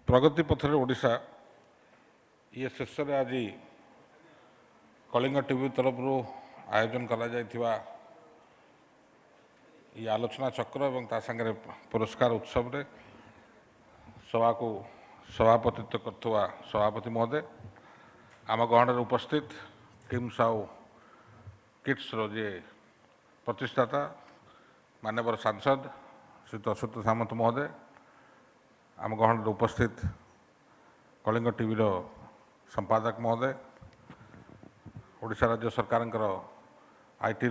प्रगति पथरे ओडिशा ये शेष में आज कलिंग टीवी तरफ आयोजन करा जायथिबा ये आलोचना चक्र और सागर पुरस्कार उत्सव रे सभा को सभापतित्व करथुवा सभापति महोदय आम गहन उपस्थित किम्स आउ किट्स जे प्रतिष्ठाता माननीय सांसद श्री अच्युत सामंत महोदय आम गहन उपस्थित कलिंग टीवी संपादक महोदय ओडिशा राज्य सरकार IT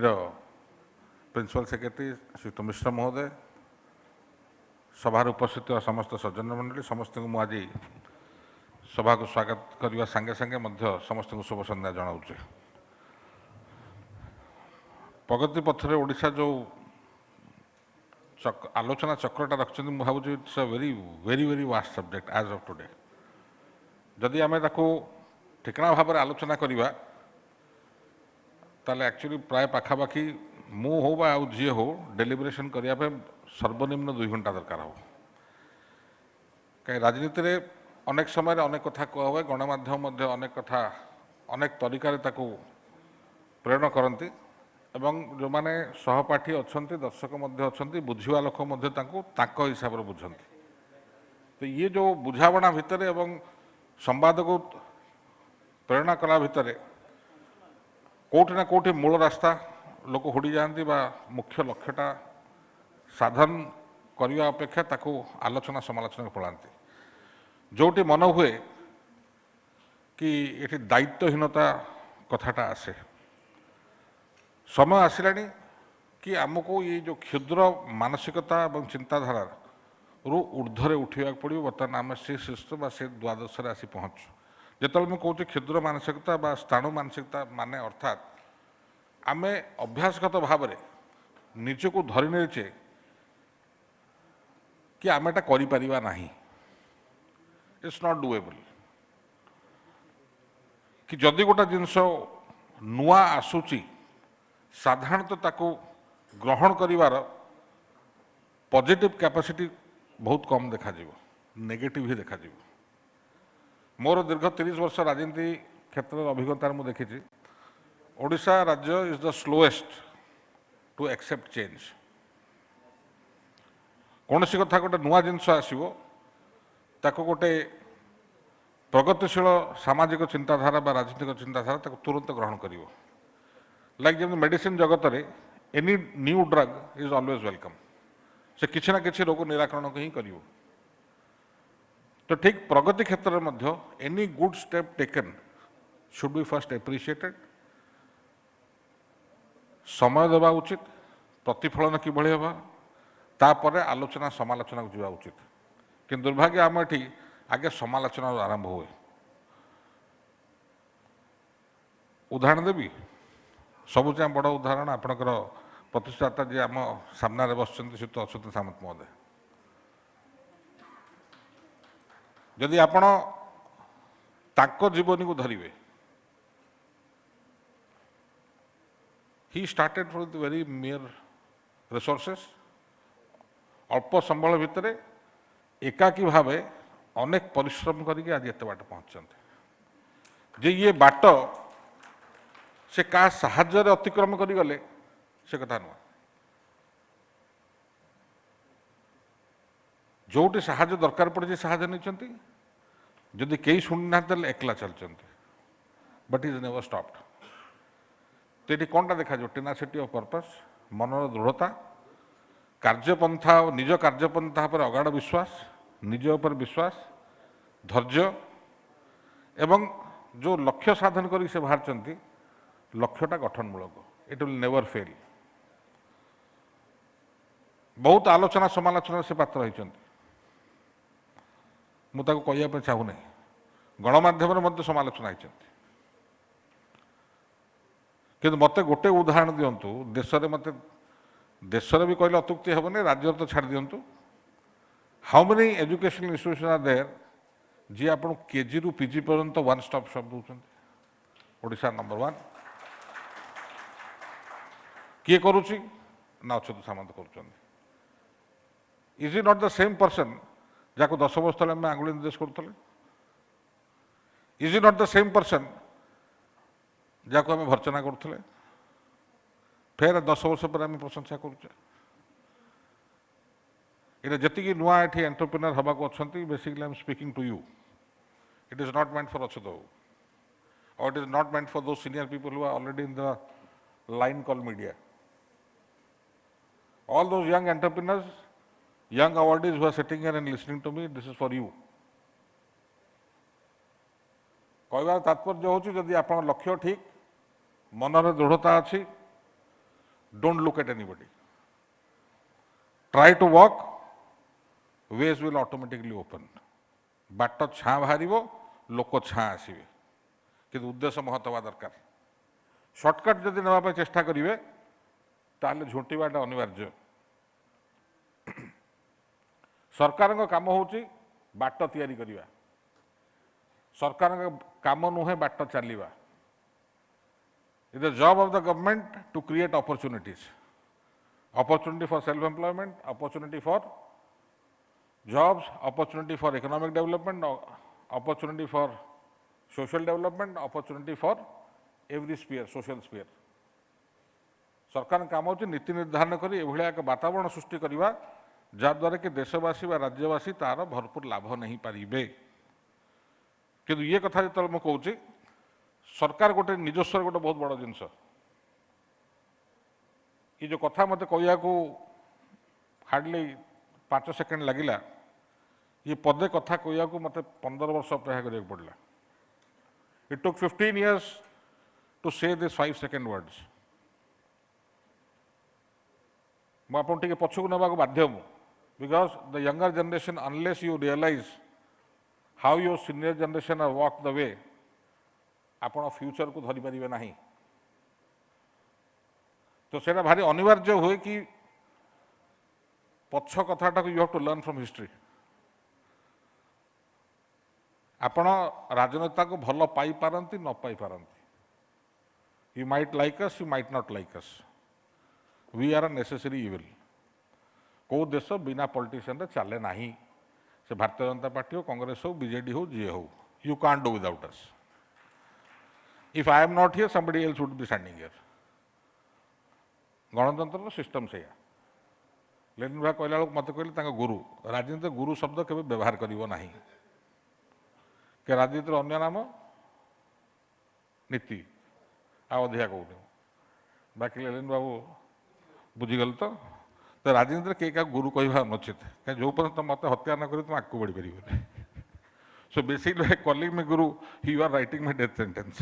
principal secretary Shri Mishra महोदय सभार उपस्थित समस्त सज्जन मंडली समस्त को आज सभा को स्वागत करने संगे संगे समस्त को शुभ संध्या जनाऊे। प्रगति पथरे ओडिशा जो आलोचना चक्रटा रखते मुझे भावुँ it's a very very very vast subject as of today जदि आम ठिकना भाव में आलोचना करवा ताले एक्चुअली प्राय पाखापाखि मु हो बा जी हो डेलिब्रेशन करने सर्वनिम्न 2 घंटा दरकार हो कहीं राजनीति रे अनेक समय अनेक कथा कह हुए गणमाध्यम अनेक कथा अनेक तरीका प्रेरण करती एवं जो माने सहपाठी अच्छा दर्शक अच्छा बुझा लोक हिसाब से बुझती तो ये जो बुझाणा भितर एवं संवाद को प्रेरणा कला भितर कोटि ना कोटि मूल रास्ता लोक हुड़ी जाती बा मुख्य लक्ष्यटा साधन करने अपेक्षा ताको आलोचना समालोचना पड़ाती जोटी मन हुए कि ये दायित्वहीनता कथाटा आसे समय आसला कि आमको ये जो क्षुद्र मानसिकता और चिंताधारा रु ऊर्ध्वे उठा पड़ो बर्तमान आम से शिष्य से द्वादश आसी पहुँचु जो मुझे कहूँ क्षुद्र मानसिकता बा स्थाणु मानसिकता माने अर्थात आम अभ्यासगत भाव में निजको धरी नेचे कि आम एटा करिपरिबा नाही इट्स नॉट डुएबल कि जदि गोटा जिनस नुआ आसूची साधारणतः ताको ग्रहण करिवार पॉजिटिव कैपेसिटी बहुत कम देखा नेगेटिव ही देखा मोर दीर्घ 30 वर्ष राजनीति क्षेत्र में अभिज्ञता मुझे देखी ओडिशा राज्य is the slowest to accept change कौन सी कथा गोटे नुआ जिनस आसो ताको गोटे प्रगतिशील सामाजिक चिंताधारा बा राजनीतिक चिंताधारा ताको तुरंत ग्रहण करिवो लाइक जब मेडिसिन जगत रे any new drug is always welcome से किसी ना किसी रोग निराकरण को ही करिवो तो ठीक प्रगति क्षेत्र में any good step taken should be first appreciated समय देवा उचित प्रतिफलन किभଳି हेबा तापर आलोचना समालोचना को जावा उचित कि दुर्भाग्य आम एठी आगे समालोचना आरंभ हुए उदाहरण देवी सबुचा बड़ उदाहरण आपणकर प्रतिष्ठाता जी आम सामने बस श्री अच्युत सामंत महोदय जदि आपण ताको जीवनी को धरिवे ही started from the very meagre resources अल्प संबल भितर एकाकी भाव अनेक परिश्रम करके आज एत बाट पहुँचते जे ये बाट से क्या साहाय्य अतिक्रम कर गले से कथा नुह जोटी साहाय्य दरकार पड़े साहाय्य नहीं जदि कई शुणी ना एकला चलते बट इज नेवर स्टॉप्ड तो ये कौनटा देखा टेनासिटी ऑफ पर्पस मनर दृढ़ता कार्यपंथा निज कार्यपंथा पर अगाध विश्वास निज पर विश्वास धैर्य एवं जो लक्ष्य साधन कर से बाहर लक्ष्यटा गठनमूलक इट विल नेवर फेल बहुत आलोचना समालोचना से पात्र होती मुझे कहवाई चाहूना गणमाध्यम समालोचना होती कि मत गोटे उदाहरण दिंतु देश में मत देश भी कहले अत्युक्ति हेनी राज्य तो छाड़ दिंतु how many educational institution are there जी आप केजी रु पीजी पर्यंत वन स्टॉप शॉप दूसरी ओडिशा नंबर 1 किए करुच्ची ना अच्युत सामंत कर is it not the same person जहाँ 10 वर्ष तले आम आंगुली निर्देश करुले? Is it not the same person जहाँ आम भर्सना करुले? फेर 10 वर्ष पर आम प्रशंसा करुचे। ये जी नुआ ये एंटरप्रेन्योर हवा अच्छा basically I am speaking to you. It is not meant for Achyuta, or it is not meant for those senior people who are already in the line called media. All those young entrepreneurs, young awardees who are sitting here and listening to me, this is for you. कहबार तात्पर्य होची जदि आपन लक्ष्य ठीक मनर दृढ़ता अच्छी, don't look at anybody. Try to walk, ways will automatically open. बाट छाँ बाहर लोक छाँ आसवे कि उद्देश्य महत हवा दरकार. सर्टकट जदि नापी चेष्टा करेंगे ताले झुंटीवाटा अनिवार्य. सरकार काम हूँ बाट तैयारी करवा. सरकार काम नुहे बाट चलवा. It the job of the government to create opportunities. Opportunity for self employment, opportunity for jobs, opportunity for economic development, opportunity for social development, opportunity for every sphere, social sphere. सरकार काम होची नीति निर्धारण करी एभलिया एक वातावरण सृष्टि करवा जहाद्वारा कि देशवासी व राज्यवासी तार भरपूर लाभ नहीं पारिबे. किंतु ये कथा जो मुझे कहूँ सरकार गोटे निजस्वर गोटे बहुत बड़ जिनस. ये जो कथा मत कहया को हार्डली 5 सेकेंड लगिला. ये पदे कथा कहया को मत 15 वर्ष अपेक्षा करिया पड़ला. इट टुक 15 years टू से दिस 5 second words. मैं आपन टिके पछकु नबा को बाध्य हूँ because the younger generation unless you realise how your senior generation are walk the way आपण फ्यूचर को धरी पारिबे नाही. तो सेटा भारी अनिवार्य हुए कि पछ कथाटा you have to learn from history. आपण राजनेता को भल पाई पारंती न पाई पारंती. You might like us, you might not like us. We are a necessary evil. को देश बिना पॉलिटिशियन रे चले नाही. से भारतीय जनता पार्टी हो, कांग्रेस हो, बीजेडी हो, जी हो. You can't do without us. If I am not here somebody else would be standing here. गणतंत्र सिस्टम से लेनिन भाई कहला बेलू मत कहले गुरु. राजनीति गुरु शब्द केवे व्यवहार करिवो नाही. के राजनीतिर अन्य नाम नीति अधिका कहूनी. बाकी लेनिन बाबू बुझीगल. तो राजनीति के क्या गुरु कह अनुचित कहीं जो पर्यटन मत हत्या न कर तुम आगे बढ़ी पार. So basically calling me guru you are writing my death sentence.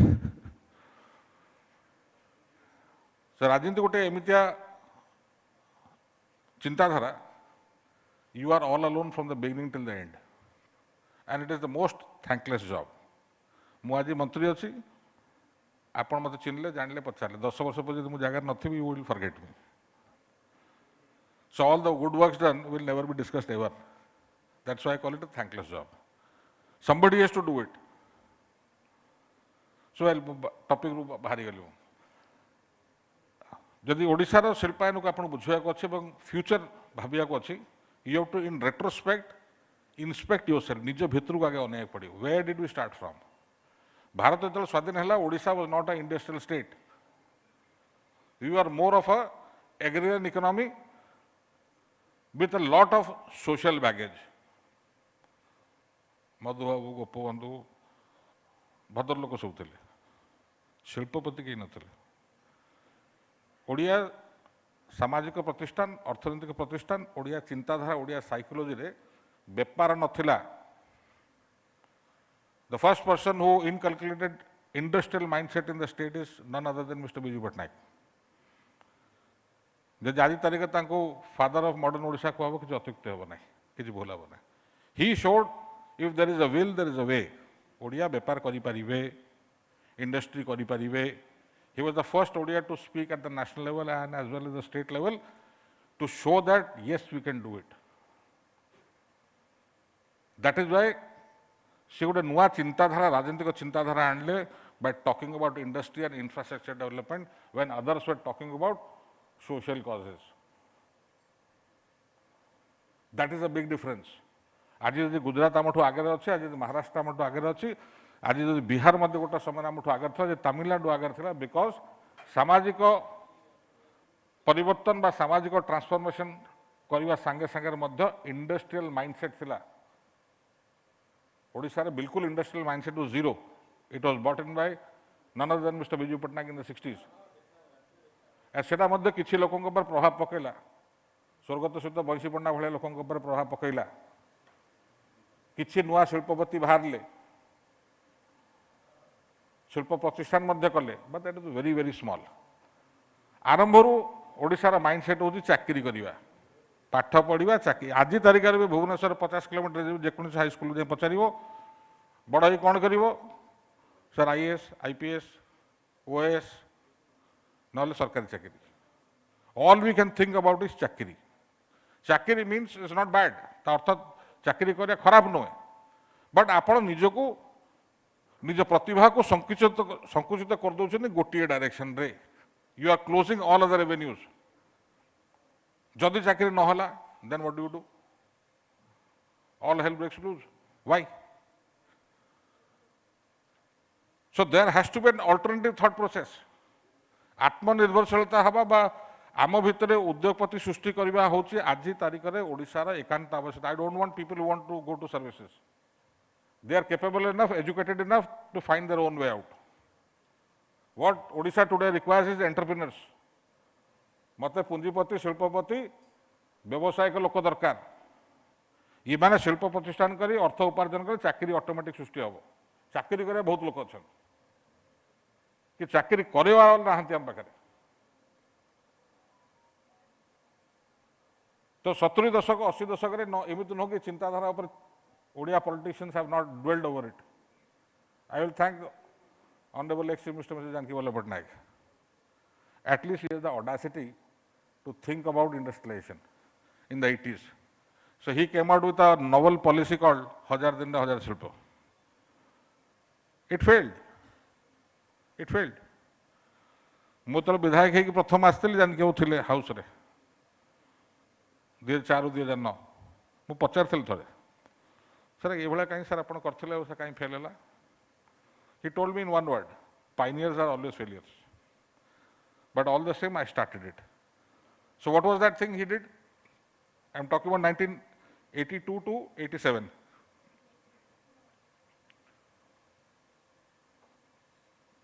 So राजनीति गोटे एमतिया चिंताधारा. You are all alone from the beginning till the end and it is the most thankless job. मु आज मंत्री अच्छी आपण मत चिन्हले जानले पचारे 10 वर्ष पर मुझे जगह नथी you will forget me. So all the good works done will never be discussed ever. That's why I call it a thankless job. Somebody has to do it. So I'll topic ru bahari gelu. जदि ओडिशा रो शिल्पायन को आपण बुझिया को अछि एवं future भाबिया को अछि, you have to in retrospect inspect yourself. निज भितर को आगे अनेक पड़ियो. Where did we start from? Bharat जो स्वाधीन हला Odisha was not an industrial state. We were more of a agrarian economy with a lot of social baggage. Madhubabu Gopabandhu भद्र लोक सब थे. शिल्पपति कहीं नथिले. ओडिया सामाजिक प्रतिष्ठान, अर्थनैतिक प्रतिष्ठान, ओडिया चिंताधारा, ओडिया साइकोलॉजी रे बेपार नथिला. The first person who inculcated industrial mindset in the state is none other than Mr. Biju Patnaik. जब आज तारीख तांको फादर ऑफ मॉडर्न ओडिशा कहब कि अत्युक्ति हम ना कि भूल हम ना. He showed if there is a will there is a way. Odia बेपार करिपारिबे, इंडस्ट्री करिपारिबे. He was the first Odia to speak at the national level and as well as the state level to show that yes we can do it. That is why से गोटे नुआ चिंताधारा, राजनीतिक चिंताधारा आणले by talking about industry and infrastructure development when others were talking about social causes. That is a big difference. आज जदि गुजरात आमठू आगे अच्छे, आज महाराष्ट्र आमठू आगे अच्छी, आज जदि बिहार मध्य गोटे समय आमठू आगे था, तमिलनाडु आगे था, बिकज सामाजिक परिवर्तन बा सामाजिक ट्रांसफॉर्मेशन करने सांगे सांगे इंडस्ट्रियल माइंडसेट थिला। ओडिशा रे बिल्कुल industrial mindset was zero. It was brought in by none other than mister Biju Patnaik in the 60s। सेटा मध्य किछि लोकंक पर प्रभाव पकेला, स्वर्गत सहित बंशी पंडा भले लोकंक पर प्रभाव पकेला, किछि नुआ शिल्पपति बाहरले, शिल्प प्रतिष्ठान मध्य कले, but that is very very small. आरंभरू ओडिशार माइंडसेट होची चाकरी करिवा, पाठ पढ़ा चाकरी। आज तारिख में भुवनेश्वर 50 किलोमीटर जेको हाई स्कूल जाए पचार बड़ ही कौन कर सर आईएएस आईपीएस ओएएस ना सरकारी चाकरी। All we can think about is चाकरी। चाकरी मीन्स इज नॉट बैड, अर्थात चाकरी करिया खराब नुहे, बट आपण निजको निज प्रतिभा को संकुचित कर दौरान गोटे डायरेक्शन रे। You are closing all other avenues. जदि चाकरी न होला then what do you do? All hell breaks loose. Why? So there has to be an alternative thought process. आत्मनिर्भरशीलता हवा बा आम भितर उद्योगपति सृष्टि करबा होची आज तारिख में ओडिशा रा एकांत आवश्यक। I don't want people who want to go to services. They are capable enough, educated enough to find their own way out. What Odisha today requires is entrepreneurs. मत पुंजीपति शिल्पपति व्यवसायिक लोक दरकार। ये मैंने शिल्प प्रतिष्ठान करी अर्थ उपार्जन कर चाकरी ऑटोमेटिक सृष्टि हम। चाकरी करे बहुत लोक अच्छा कि चाकरी करवा ना आम पाखे। तो 70 दशक 80 दशक एमती नुह कि चिंताधारा पर Odia politicians have not dwelled over it. I will thank honourable ex minister mister Janaki Ballabh Patnaik. At least he has the audacity to think about industrialization in the 80s. So he came out with a novel policy called Hajar Din Hajar Shilpo. It failed. It failed. मुझे विधायक है कि प्रथम आसती जान के थे house रे 2004 2009 मु पचारि थे सर ये कहीं सर आप करते कहीं फेल है? He told me in one word, pioneers are always failures. But all the same, I started it. So what was that thing he did? I'm talking about 1982 to 87.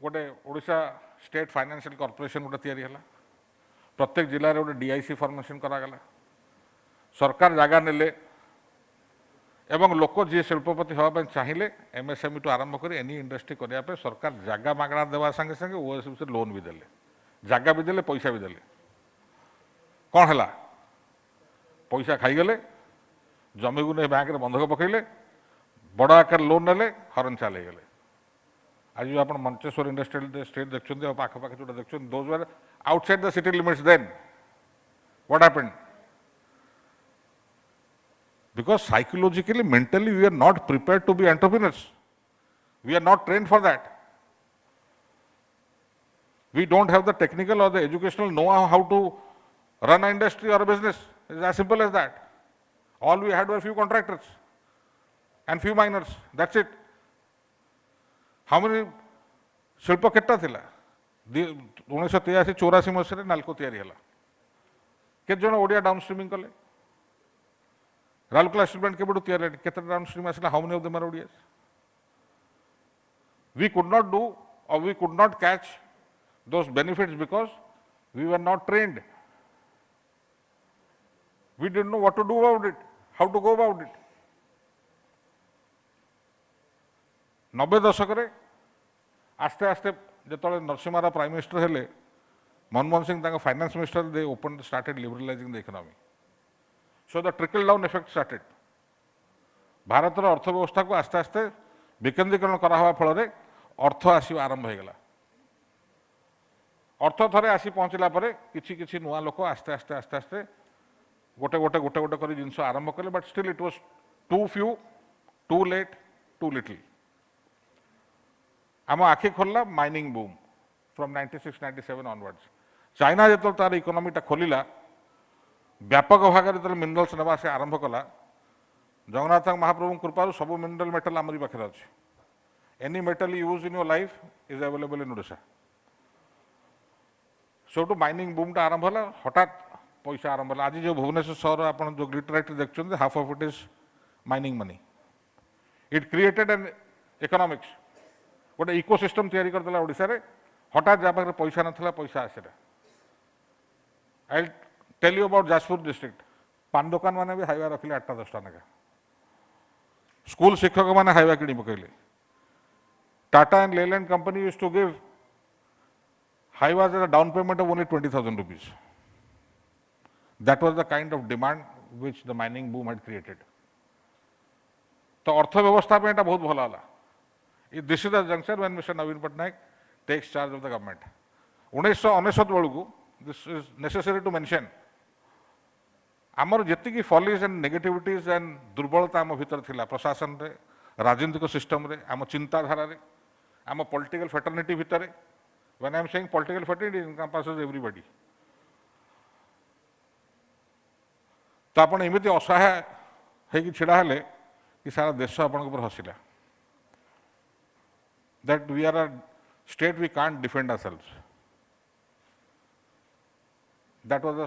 गोटे Odisha state financial corporation गोटे तैयारी है। प्रत्येक जिले में गोटे DIC formation करागला। सरकार जगह नेले एवं लोक जी शिल्पपति हाँपाई चाहिए एमएसएमई टू आरंभ कर एनी इंडस्ट्री करने सरकार जगह मागणा देवा संगे संगे ओएसएम से लोन भी देले, जगह भी देले, पैसा भी देले। कौन है? पैसा खाईगले, जमी को नहीं बैंक बंधक पकड़े, बड़ आकार लोन नेले, हरन चाल गले। आज आप मंचेश्वर इंडस्ट्रियल स्टेट देखते पाखपाखि जो देखते those were outside the city limits. Then what happened? Because psychologically, mentally, we are not prepared to be entrepreneurs. We are not trained for that. We don't have the technical or the educational know-how how to run an industry or a business. It's as simple as that. All we had were few contractors and few miners. That's it. How many शिल्प केटा थिला? 1983-84 मसीह नालको तैयारी है। केत जन Odia down streaming कले? Rourkela steel plant केबडू तैयारी केते डाउन स्ट्रीम आसला? How many of them are Odias? We could not do or we could not catch those benefits because we were not trained. We didn't know what to do about it, how to go about it. 90 दशक आस्ते आस्ते जो Narasimha Rao prime minister हेले, Manmohan Singh finance minister, they open started liberalizing the economy. So the trickle down effect started. Bharat अर्थव्यवस्था को आस्ते आस्ते विकेंद्रीकरण करा फल अर्थ आसवा आरंभ हो गला. अर्थ थे आसी पहुँचला कि नुआ लोक आस्ते आस्ते आस्ते आस्ते गोटे गोटे गोटे गोटे कर जिन आरंभ कले. But still it was too few, too late, too little. आम आखि खोलला mining boom from 96-97 onwards. China जो तार इकोनॉमीटा खोलिला व्यापक भाग में मिनरल्स नवा से आरंभ कला, जगन्नाथ महाप्रभु कृपा सब मिनरल मेटल आमरी पाखे अच्छे any metal use in your life is available in Odisha सेठू माइनिंग बूमटा आरंभ है हठात पैसा आरंभ है आज जो भुवनेश्वर सहर आप जो ग्लिटराइट देखते half of it is mining money it created an economics गोटे इकोसिस्टम तैयारी करदेला ओडिशा रे हठात जहाँ पाखे पैसा नाला पैसा आसला I tell you about Jajpur district पान दुकान मैंने भी हाइवा रखिले 8टा 10टा नाका स्कूल शिक्षक मैंने हाइवा किणी पकड़े Tata and Leyland company used to give Hyvas at a down payment of only 20,000 rupees that was the kind of demand which the mining boom had created तो अर्थव्यवस्था पे बहुत भल है this is the junction when mister Naveen Patnaik takes charge of the government 1999 बेलू this is necessary to mention आमर जी follies and negativities and दुर्बलता आम भीतर थिला प्रशासन रे राजनीतिक सिस्टम रे आम चिंताधारा रे आम पॉलिटिकल फेटर्निटी भितर when I am saying political fraternity encompasses everybody तो आपण एमिति असहाय है छिड़ा हेले कि सारा देश आपण ऊपर हसिला that we are a state we can't defend ourselves that was a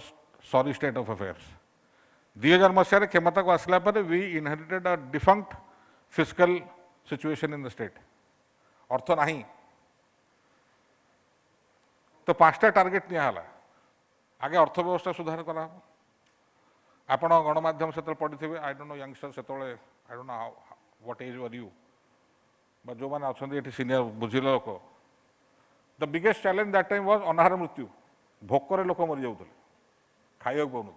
sorry state of affairs 2000 मसीह क्षमता को आसला पर we inherited a defunct fiscal situation in the state अर्थ नहीं तो 5टा टार्गेट नियाला आगे अर्थव्यवस्था सुधार करा आपण गणमाध्यम से पढ़ी आई डोंट नो यंगस्टर से I don't know what age were you but जो मैंने अच्छा सीनियर बुझिल लोक the biggest challenge that time was अनाहार मृत्यु भोकर लोक मरी जाते खाइबा पाऊन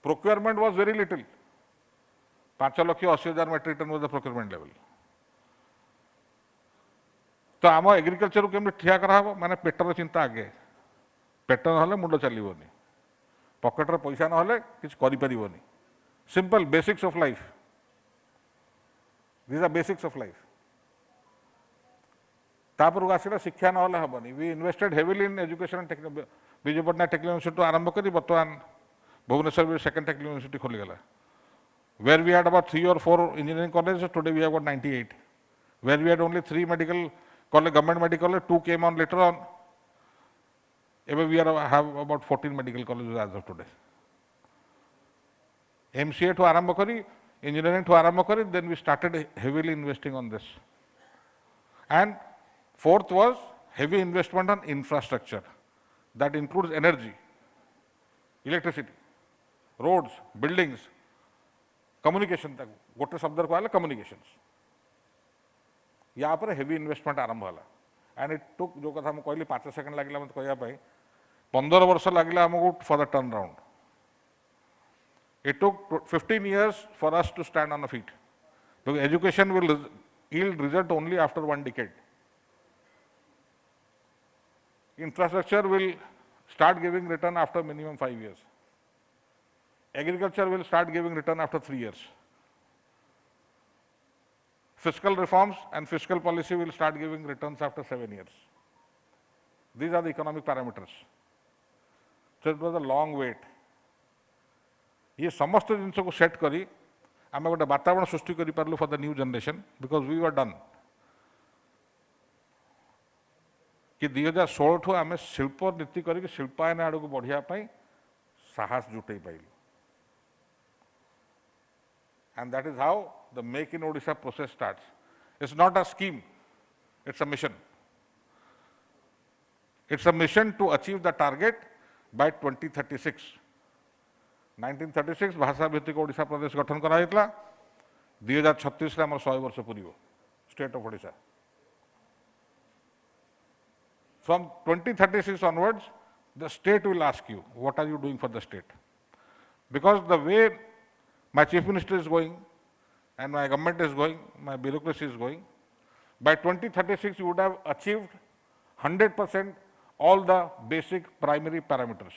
procurement was very little 5,80,000 metric ton was the procurement level तो आम एग्रीकल्चर केमती ठिया करा माने पेटर चिंता आगे पेट ना मुंड चलनी पकेट्रे पैसा ना किसी कर simple basics of life these are basics of life तापर आसला शिक्षा ना हेनी we invested heavily in education Biju Patnaik technical university आरंभ कर बर्तमान भुवनेश्वर भी सेकेंड टेक्निकल यूनिवर्सिटी खोलीगला where we had about 3 or 4 engineering colleges today we have got 98 where we had only 3 medical college government medical college 2 came on later on even we have about 14 medical colleges as of today MCA to आरंभ करी engineering to आरंभ करी then we started heavily investing on this and fourth was heavy investment on infrastructure that includes energy electricity roads buildings communication तक गोटे शब्द कहला communications या पर हेवी इन्वेस्टमेंट आरंभ है एंड इट टुक जो कथा मुझे कहली 5 सेकेंड लगे मत कहवाई 15 वर्ष लगे आमको for the turn round it took 15 years for us to stand on a feet because education will yield result only after 1 decade infrastructure will start giving return after minimum 5 years agriculture will start giving return after 3 years fiscal reforms and fiscal policy will start giving returns after 7 years these are the economic parameters so it was a long wait ये समस्त जिन को set करी आम गोटे वातावरण सृष्टि कर पार्लु for the new generation because we were done कि 2016 ठू आम शिल्प नीति करके शिल्पायन आड़ को बढ़िया साहस जुटे पाइलु and that is how the Make in Odisha process starts. It's not a scheme, it's a mission. It's a mission to achieve the target by 2036. 1936 भाषा भित्तिक ओडिशा प्रदेश गठन करा 2036 रे हमर 100 वर्ष पूरीबो state of Odisha from 2036 onwards the state will ask you what are you doing for the state because the way my chief minister is going and my government is going, my bureaucracy is going, by 2036 you would have achieved 100% all the basic primary parameters.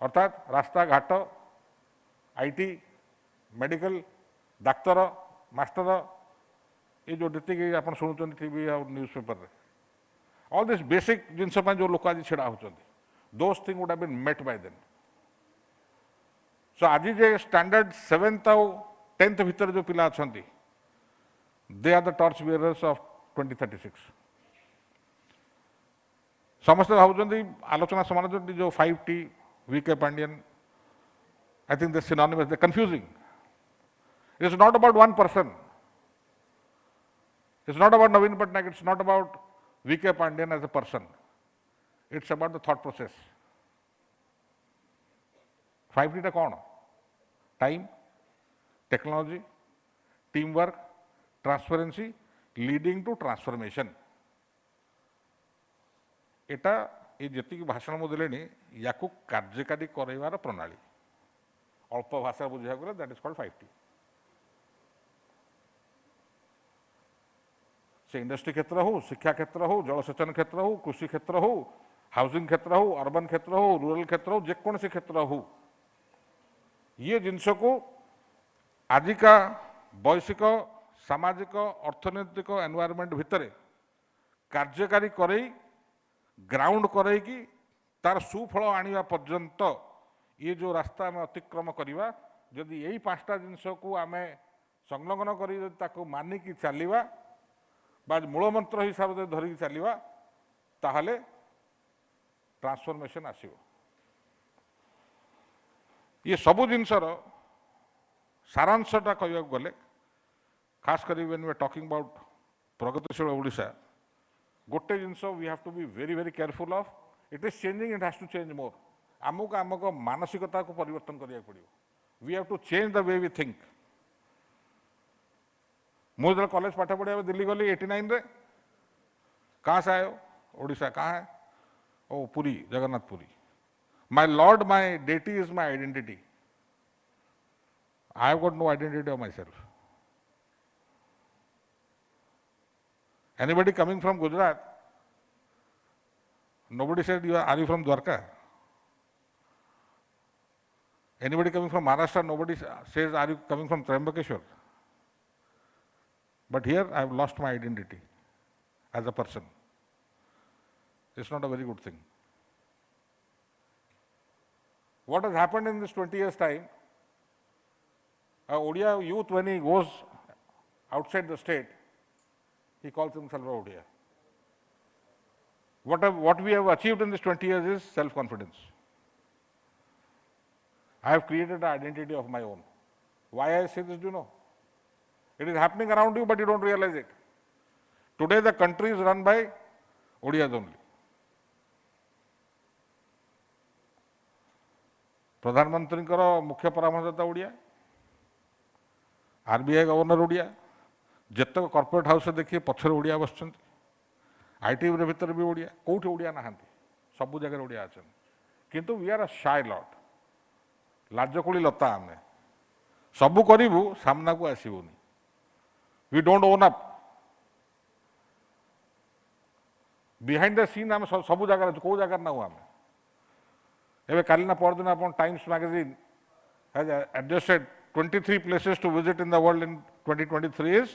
अर्थात रास्ता घाट IT medical doctor master ये जो जी आप शुणुं TV और newspaper all this basic जिनस जो लोक आज छिड़ा होती those thing would have been met by them so आज जे स्टैंडर्ड 7th आउ 10th भितर जो पिला अछंती they are the torch bearers of 2036 समस्त भावुଛନ୍ତି आलोचना समालोचना जो 5T V K Pandian I think they're synonymous, they're confusing. It's not about one person. It's not about Naveen Patnaik, it's not about VK Pandian as a person. It's about the thought process. 5T टा कौन? Time, technology, teamwork, transparency, leading to transformation. एटा ये जति भाषण मु देलेनी याकू कार्यकारी करैवार प्रणाली अल्प भाषा बुझा गले दैट इज कॉल्ड 5T से इंडस्ट्री क्षेत्र हो शिक्षा क्षेत्र हो जलसेचन क्षेत्र हो कृषि क्षेत्र हो हाउसिंग क्षेत्र हो अर्बन क्षेत्र हो रूरल क्षेत्र हो जेकोसी क्षेत्र हो ये जिनस को आजिका वैश्विक सामाजिक अर्थनैतिक एनवायरनमेंट भितर कार्यकारी करई ग्राउंड करई तार सुफल आनिबा पर्यंत ये जो रास्ता आम अतिक्रम करवा जदि यही 5टा जिनस को आम संलग्न कर मानिकी चलवा मूल मंत्र हिसाब से धरिकी चलवा ताहले ट्रांसफॉर्मेशन आसिबो ये सबु जिनसर सारांशटा कहवा गले खास कर when we are talking about प्रगतिशील ओडिशा गोटे जिनस we have to be very very careful of it is changing it has to change more आमको आमक मानसिकता को परिवर्तन करिया पड़ियो we have to change the way we think मुझे कॉलेज पाठ पढ़िया दिल्ली गली 89 रे कहाँ से आयो ओडिशा कहाँ है ओ Puri Jagannath Puri my lord my deity is my identity I have got no identity of myself anybody coming from Gujarat nobody said are you from Dwarka. Anybody coming from Maharashtra, nobody says are you coming from Trimbakeshwar. But here I have lost my identity as a person. It's not a very good thing. What has happened in this 20 years time, a Odia youth when he goes outside the state, he calls himself a Odia. What we have achieved in this 20 years is self-confidence. I have created an identity of my own. Why I say this, do you know? It is happening around you, but you don't realize it. Today the country is run by Odias only. प्रधानमंत्री मुख्य परामर्शदाता Odia, RBI governor Odia, जितक corporate house देखिए पछर ओडिया बस IT भितर भी ओडिया कौटी ओडिया नहांती सबु जगह ओडिया अच्छा किंतु we are a shy lot लाजकोड़ी लता आम सबू करूँ सामना को आसबूनी we don't own up behind the scene आम सबू जगह कौ जगह ना आम एवं काली ना परदिन आप times magazine has adjusted 23 places to visit in the world in 2023 is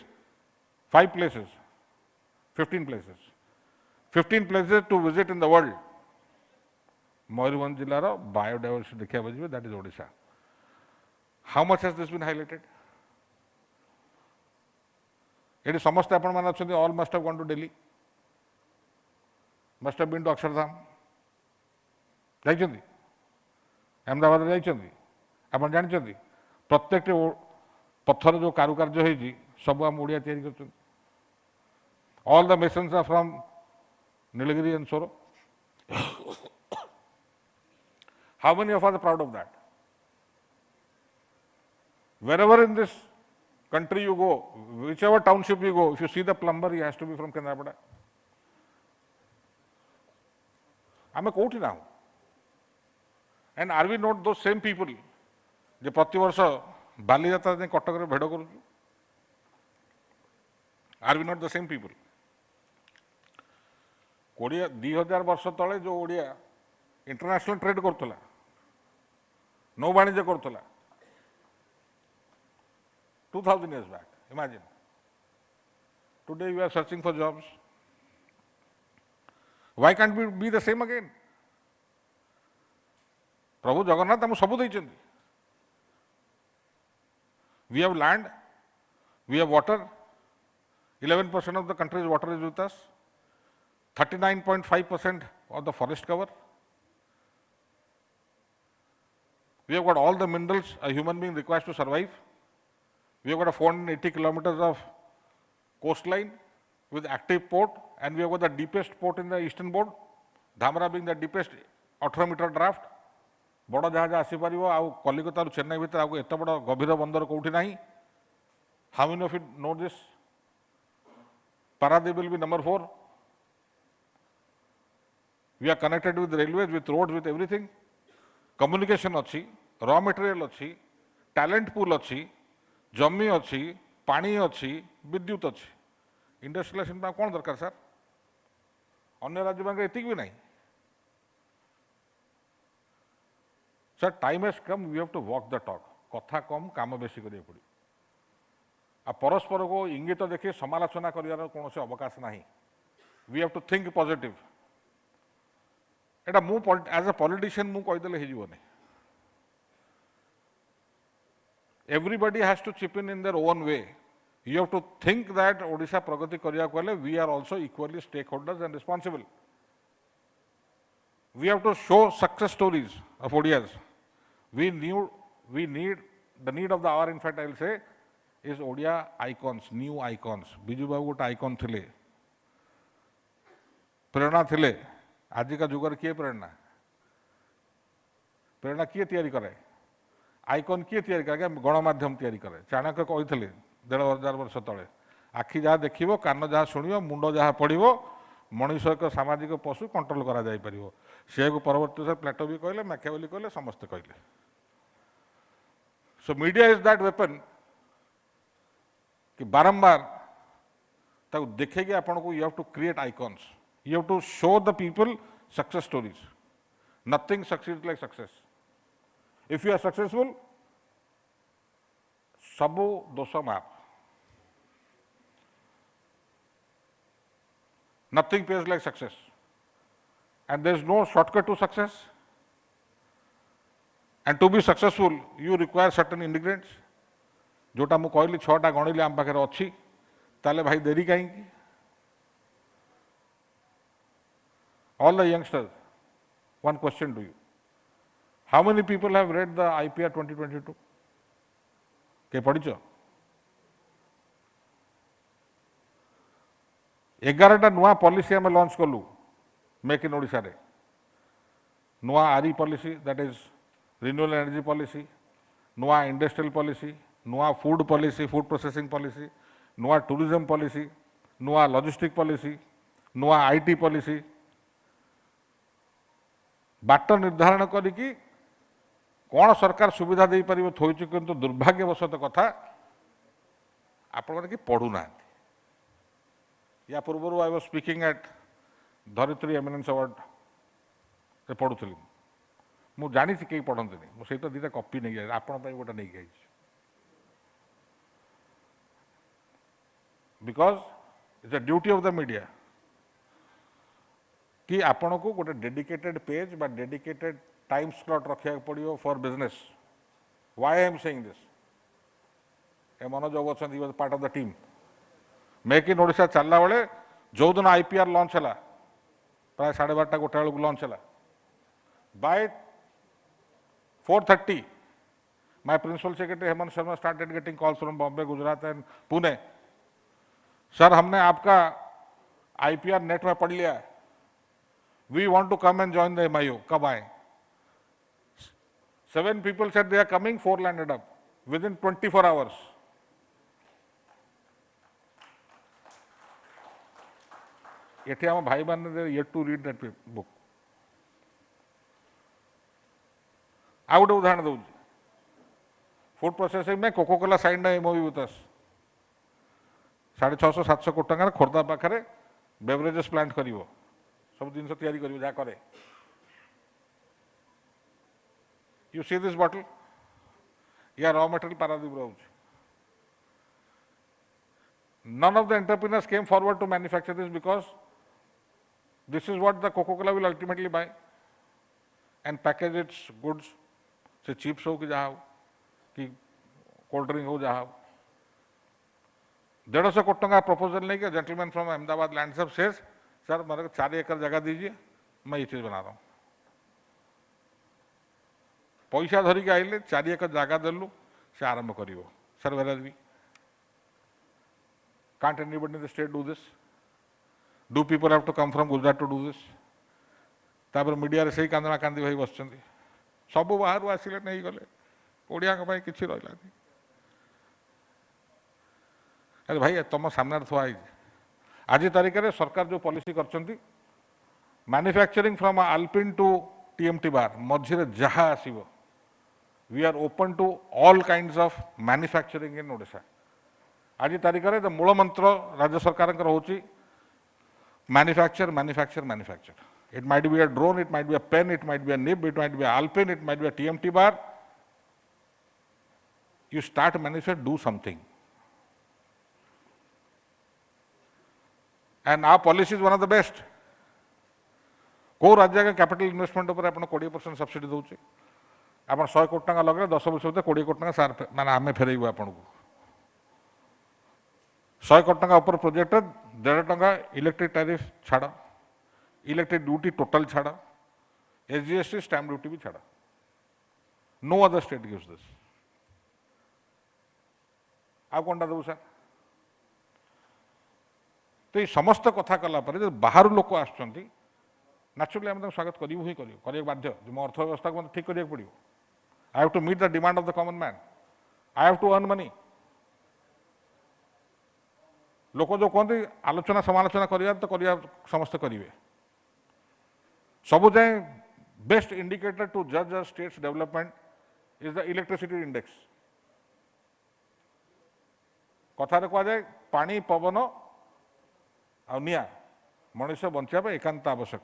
5 places 15 places 15 places to visit in the world. Mayurbhanj जिलार बायोडाइवर्सिटी देखा बजे that is Odisha. How much has this been highlighted? ये समस्त आपण मान अच्छे all must have gone to Delhi, must have been to Akshardham जाइछन्ती Ahmedabad जाइछन्ती आपण जानिछन्ती प्रत्येक पत्थर जो कारुकार्य होइछि सब आम ओडिया तैयारी करछन्ती. All the masons are from Nilagiri and Soro. How many of us are proud of that? Wherever in this country you go, whichever township you go, if you see the plumber, he has to be from Kendrapada. I am a कोठी now. And are we not those same people जो प्रति वर्ष बालीजात्रा ने कटक रे भेड़ करूँ? Are we not the same people? कोड़िया 2000 वर्ष तले जो ओडिया इंटरनेशनल ट्रेड करथला नौ वाणिज्य करथला 2000 years back. Imagine. Today we are searching for jobs. Why can't we be the same again? प्रभु जगन्नाथ हम सब देइछन्ती We have land, we have water, 11% of the country's water is with us, 39.5% of the forest cover. We have got all the minerals a human being requires to survive. We have got a 480 kilometers of coastline with active port, and we have got the deepest port in the eastern board, Dhamra being the deepest 18 meter draft. बड़ जहाज आसीपर आउ कलिकता चेन्नई भितर आउ एत बड़ गभीर बंदर कौटी ना. How many of it know this? Paradip will be number 4. We are connected with railways, with roads, with everything. Communication अच्छी, raw material अच्छी, talent pool अच्छी, जमी अच्छी, पानी अच्छी, विद्युत अच्छी. इंडस्ट्रियलाइजेशन में कौन दरकार सर? अन्य राज्य में एतिक भी नहीं. Sir time has come, we have to walk the talk. कथा कम काम बेसी करिया पड़ी. आ परस्पर को इंगित देखि समालोचना करियार कोनोसी अवकाश नाही. We have to think positive. एटा मु एज अ पॉलिटिशियन मु कहि देले हे जीवने. Everybody has to chip in their own way. You have to think that Odisha Pragati kariya kale we are also equally stakeholders and responsible. We have to show success stories of Odias. We need the need of the hour, in fact I will say, is Odia icons, new icons. Biju Babu गोटे icon थिले, प्रेरणा थिले. आज का जुगर किए प्रेरणा? प्रेरणा किए तैयारी करे? Icon किए तैयारी करे? गणमाध्यम तैयारी करे. चाणक्य कहते 1500 वर्ष तले, आखि जहाँ देखिबो, कान जहाँ शुणिबो, मुंड जहाँ पड़िबो, मनुष्य एक सामाजिक पशु कंट्रोल करा जाय परिबो. से परवर्ती सर प्लेटो भी कहले, मैकियावेली कहले, समस्त कहले. So media is that weapon कि बारंबार ताको देखेगी आपन को. You have to create icons. You have to show the people success stories. Nothing succeeds like success. If you are successful, सबो दोष माप. Nothing pays like success. And there is no shortcut to success. And to be successful, you require certain ingredients. जोटा मु कहली 6टा गणिले आम पाखे अच्छी, ताले भाई देरी कहीं. All the youngsters, one question to you. How many people have read the IPR 2022? के पढ़ी? 11टा नुआ पॉलिसी आम लॉन्च कलु मेक इन ओडिशा रे. नुआ आरी policy, that is renewable energy policy, नुआ इंडस्ट्रियल पॉलिसी, नुआ food policy, food processing policy, नुआ टूरिज्म पॉलिसी, नुआ लॉजिस्टिक पॉलिसी, नुआ आईटी पॉलिसी. बाट निर्धारण करिकी कौन सरकार सुविधा दे पारिबो थोइछु, किंतु दुर्भाग्यवशत कथा आपण माने कि पढु ना. या पूर्व I was speaking at Dharitri eminence award से पढ़ुली. मुझे जानी कहीं पढ़ते नहीं. मुझे तो 2टा कॉपी नहीं गई, आपण गोटे नहीं गई. Because it's a duty of the media कि आपण को गोटे डेडिकेटेड पेज बा डेडिकेटेड टाइम स्लॉट रखा पड़ो for business. Why I am saying this? ए मनोज अच्छा, he was part of the team. Make in Odisha चलला बेले जो दिन आईपीआर लॉन्च है प्राय 12:30 गोटे बेलू लॉन्च है. By 4:30 my principal secretary Hemant Sharma started getting calls from Bombay, Gujarat and Pune. Sir हमने आपका आईपीआर नेट में पढ़ लिया, we want to come and join the MIO. कब आए? 7 people said they are coming, 4 landed up within 24 hours. एठी आम भाई मैंने yet to read that book. आ गोटे उदाहरण दूँ. फूड प्रोसेसिंग में Coca Cola sign MoU with us. 650-700 कोटी टंकार खोर्धा पाखे बेवरेजेस प्लांट कर सब जिन तैयारी कर जहाँ करे. यू सी दिस बॉटल, या रॉ मटेरियल पारादीप रोज. None of the entrepreneurs came forward to manufacture this because this is what the Coca-Cola will ultimately buy and package its goods. से चिप्स हो कि जहाँ हो कि कोल्ड ड्रिंक हो जहाँ 150 कोटी टका प्रपोजल नहीं किया। जेंटलमैन फ्रॉम अहमदाबाद लैंड सब सेज सर मेरे को 4 एकड़ जगह दीजिए, मैं ये चीज बना रहा हूँ। पैसा धरिकी आइले 4 एकड़ जगह देलु से आरंभ कर sir where Can't anybody in the state do this? Do people have to come from Gujarat to do this? तापर मीडिया रे सही कांदना कांदी भाई बसचंदी सब बाहर आसिले नहीं गले ओडिया का भाई किछि रहला नहीं। अरे भाई तुम सामने थुआ आज तारीख में सरकार जो पॉलिसी करचंदी मैन्युफैक्चरिंग फ्रॉम अल्पिन टू टीएमटी बार मझे जहाँ आसीबो we are open to all kinds of manufacturing in Odisha. आज तारीख में मूल मंत्र राज्य सरकार होची manufacture manufacture manufacture. It might be a drone, it might be a pen, it might be a nib, it might be a अल्पिन, it might be a TMT bar. You start manufacture, do something. And our policy is one of the best. को राज्य के capital investment ऊपर आपण 20% subsidy दउची। आपण 100 कोटी टका लगे 10 वर्ष भीतर 20 कोटी टका सार माने आमे फेरेइबो आपण को। 100 कोटी टका ऊपर प्रोजेक्ट 1.5 टका इलेक्ट्रिक टैरिफ छाड़, इलेक्ट्रिक ड्यूटी टोटल छाड़, एसजीएसटी स्टैम्प ड्यूटी भी छाड़। No other state gives this. आ कोनटा दउ सर? तो ये समस्त कथा कला पर बाहर लोक आसुचंती नेचुरली आम स्वागत करूँ ही करिए बाध्य। मो अर्थव्यवस्था को ठीक करिया पड़ो। I have to meet the demand of the common man. I have to earn money. लोक जो कहते आलोचना समालोचना करिया तो करिया समस्त करेंगे। सबु जाए बेस्ट इंडिकेटर टू जज a state's development is the electricity index. कथार कहुए पानी पवन आ निया मनुष्य बंचा एकांत आवश्यक।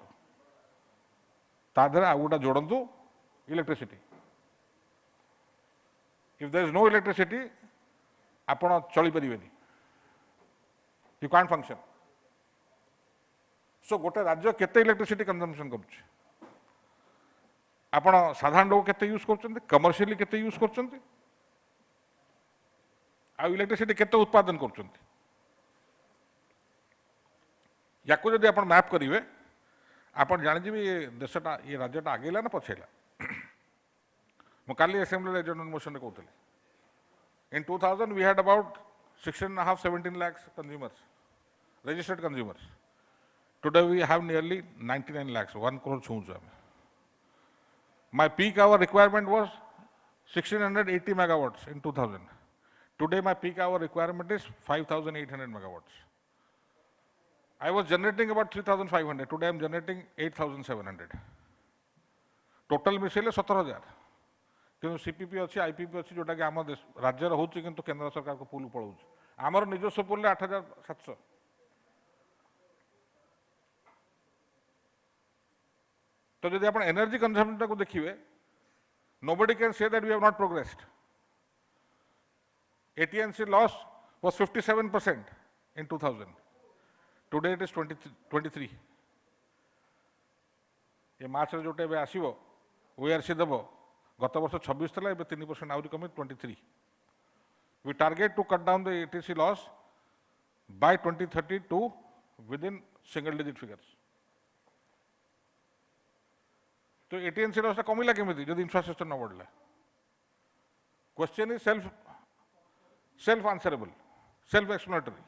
तादर आ गोटा जोड़ू electricity. If there is no electricity आपण चली परिबेनी। You can't function. सो गोटे राज्य केते इलेक्ट्रिसिटी कंजम्पशन करुचे आपण साधारण लोग केते यूज करछन्ते, कमर्शियली केते यूज करछन्ते, आ इलेक्ट्रिसिटी केते उत्पादन करछन्ते। याको जदि आपण मैप करिवे आपण जानिजिबे ये देशटा ये राज्यटा आगेला ना पछेला। मो काली असेंबली जनरल मोशन रे कहतले in 2000 we had about 16.5-17 lakhs consumers, registered consumers. Today we have nearly 99 lakhs, 1 crore chunja. My peak hour requirement was 1680 megawatts in 2000. Today my peak hour requirement is 5800 megawatts. I was generating about 3500. Today I am generating 8700. Total मिसेले 17000. क्योंकि CPP अच्छी IPP अच्छी जोटा कि आम राज्य होची किंतु केंद्र सरकार को पुल पड़ाऊँ। आमर निजस्व पुल 8700। तो जब आप एनर्जी कंजम्पशन को देखिए nobody can say that we have not progressed. AT&C loss was 57% in 2000. Today it is 23. ये मार्च रे जोटे बे आसीबो ओआरसी देबो गत वर्ष 26 थला एबे 3% आउरी कमी 23. We target to cut down the AT&C loss by 2030 to within single digit figures. तो AT&C लॉस कमिला केमिति जदि इंफ्रास्ट्रक्चर न बढ़ला? Question is self answerable, self explanatory.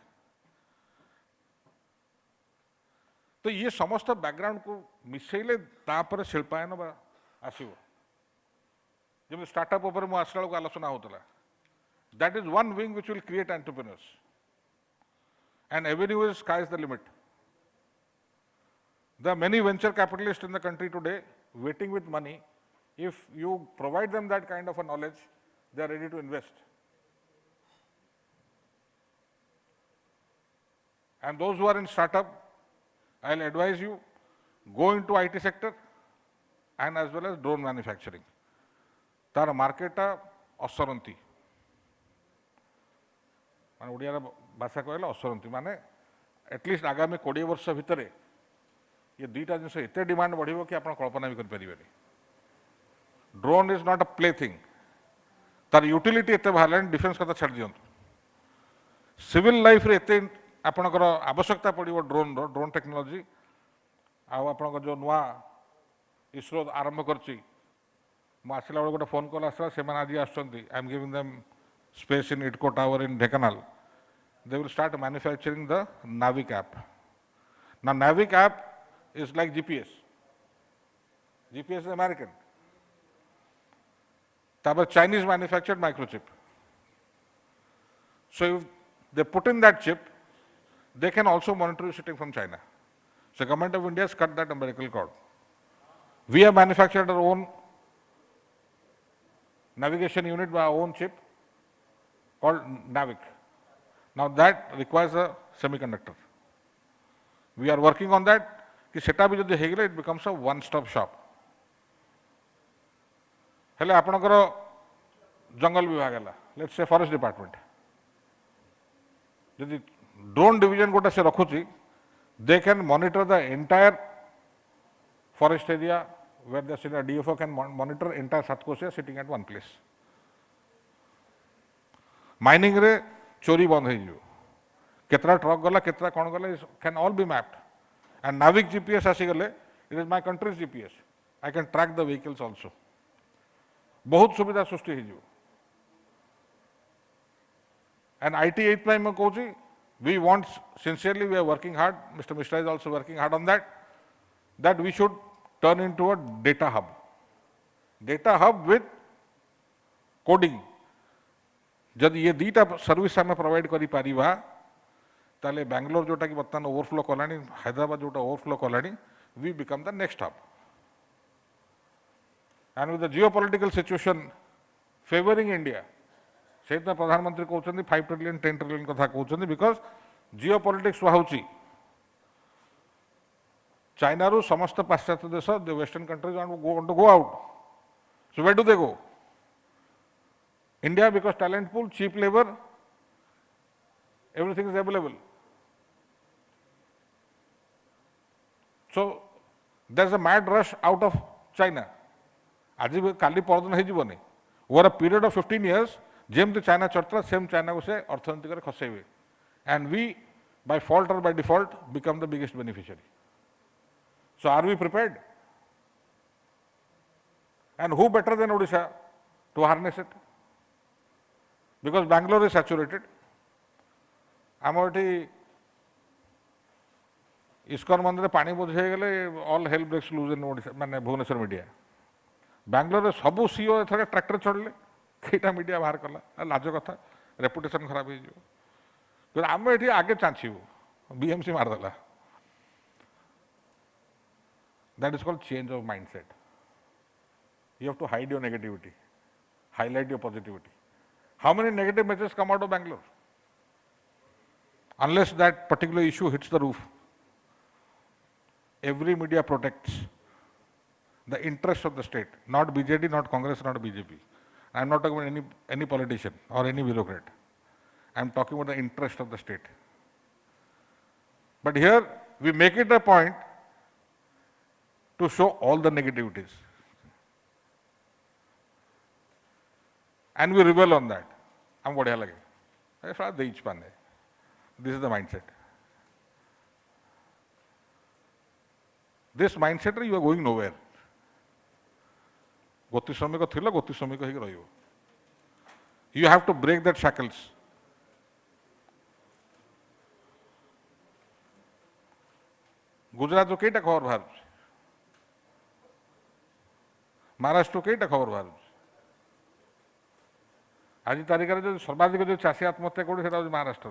तो ये समस्त बैकग्राउंड को मिसेले तापर शिल्पायन आसीबो। जब स्टार्टअप ऊपर मु आसला को आलोचना होतला, that is one wing which will create entrepreneurs, and avenue is sky is the limit. There are many venture capitalists in the country today waiting with money. If you provide them that kind of a knowledge, they are ready to invest. And those who are in startup, I'll advise you, go into IT sector and as well as drone manufacturing. तार market असरंती माने ओडिया भाषा कहले असरंती माने at least आगामी 20 वर्ष भितर ये दुईटा जिनस एत डिमांड बढ़िबो कि आपण कल्पना भी कर परिबेनी। Drone is not a play thing. तार यूटिलिटी एते बाहर डिफेन्स कथा छाड़ दियंतु सिविल लाइफ रे एते आपणकर आवश्यकता पड़ो ड्रोन टेक्नोलोजी आपणकर जो नुआ इसरो आरंभ करछि आसला बेले गोटे फोन कॉल आसला से आज I am giving them space in IDCO tower in Dhenkanal they will start manufacturing the Navic app. Now Navic app is like GPS. GPS is American. Tabar Chinese manufactured microchip. So if they put in that chip, they can also monitor you sitting from China. So government of India has cut that umbilical cord. We have manufactured our own navigation unit by our own chip called Navic. Now that requires a semiconductor. We are working on that. कि सेटा भी जदि हेगले it becomes a one stop shop. हेले आपनकर जंगल विभाग है let's say forest department यदि drone division गोटे से रखुची they can monitor the entire forest area where the senior DFO can monitor entire Satkosia sitting at one place. Mining रे चोरी बंद हो केतरा ट्रक गला केतरा कौन गला can all be mapped and NavIC GPS आसीगले it is my country's GPS I can track the vehicles also बहुत सुविधा सृष्टि हो एंड आईटी एट में मैं कहूँ we want sincerely we are working hard mister Mishra is also working hard on that we should turn into a data hub with coding जदि ये data service आम provide करी पारिबा ताले बेंगलोर जोटा कि बर्तमान ओवरफ्लो कलानी हैदराबाद जोटा ओवरफ्लो कलानी we become the next hub and with the geopolitical situation favouring India से प्रधानमंत्री कहते 5 ट्रिलियन 10 ट्रिलियन कथा कहते बिकॉज जियोपॉलिटिक्स होउची चाइना रू समस्त पाश्चात्य देश the western countries want to go out so where do they go India because talent pool, cheap labor, everything is available. So there's a mad rush out of China. आज भी काली परदन है जीवनी over a period of 15 years जेमती China चलता same China को से अर्थनीति खसेबे and we by fault or by default become the biggest beneficiary. So are we prepared and who better than Odisha to harness it because Bangalore is saturated. आम ये इस्कन मंदिर पानी बोझ गले all hell breaks lose in Odisha माने Bhubaneswar media Bangalore सबू CO एथर tractor चढ़ले कईटा मीडिया बाहर कला लाज कथा रेपुटेशन खराब हो आम ये आगे चाँचू बीएमसी मारदेला that is called change of mindset. You have to hide your negativity highlight your positivity. How many negative messages come out of Bangalore? Unless that particular issue hits the roof, every media protects the interest of the state, not BJD, not Congress, not BJP. I am not talking about any politician or any bureaucrat. I am talking about the interest of the state. But here we make it a point to show all the negativities. And we revel on that. I'm बढ़िया लगे. ऐसा देच पाने. This is the mindset. This mindset you are going nowhere. गोती श्रमिक थिला गोती श्रमिक ही रहियो. You have to break that shackles. Gujarat कईटा खबर बाहर महाराष्ट्र कईटा खबर बाहर आज तारीख में जो सर्वाधिक जो चाषी आत्महत्या कर Maharashtra.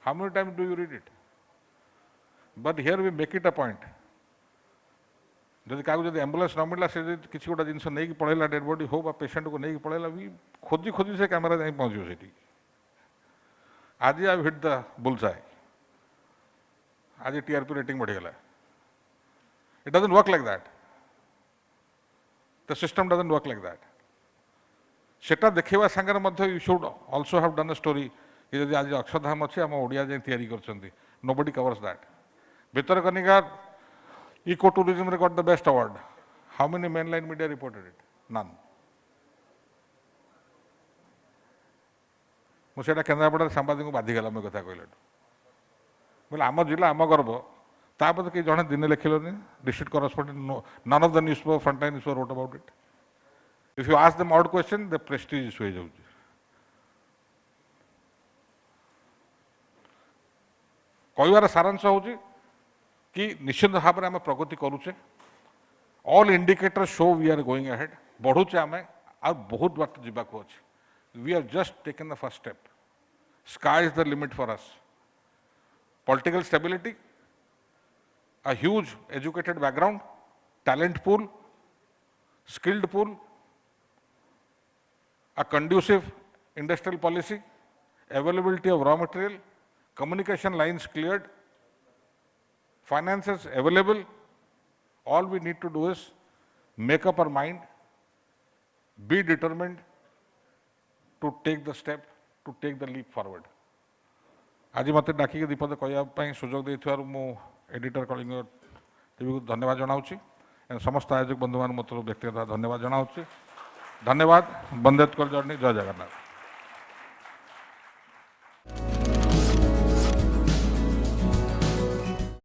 How many time do you read it? But here we make it a point जब क्या एम्बुलेंस न मिलला से किसी गोटा जिन नहीं पड़ेगा डेड बॉडी हो पेशेंट को नहीं पड़ेगा भी खोजी खोजी से कैमेरा जाए पहुँचो से आज आई हिट द बुलसाई. आज टीआरपी रेटिंग बढ़ीगला. It doesn't work like that. The system doesn't work like that. सेटा देखा Sagar you should also have done a story कि जब आज अक्षरधाम अच्छे आम ओडिया जाए तैयारी कर nobody covers that. Bhitarkanika eco tourism got the best award. How many main line media reported it? None. मुझे केन्द्रापड़ा सांबादिक बाधिगला मुझे कथा कहला बोले आम जिला आम गर्व तापर कि जड़े दिन लिखिलनि district correspondent none of the newspaper front line newspaper wrote about it if you ask them out question the prestige issue हो जाऊँ कहबार सारांश हूँ कि निश्चित भाव में आम प्रगति करुचे all indicator show we are going ahead बढ़ुचे आम आ बहुत बात जावाक अच्छे we are just taken the first step sky is the limit for us political stability, a huge educated background, talent pool, skilled pool, a conducive industrial policy, availability of raw material, communication lines cleared, finances available. All we need to do is make up our mind, be determined to take the step, to take the leap forward. आज मत डाकिक दीपद कहवाई सुजोग देथिबारु मु editor Kalinga TV को धन्यवाद जनाऊँगी समस्त आयोजक बंधु मान मत व्यक्तिगत धन्यवाद जनाऊँगी धन्यवाद बंदे जर्नी जय जगन्नाथ।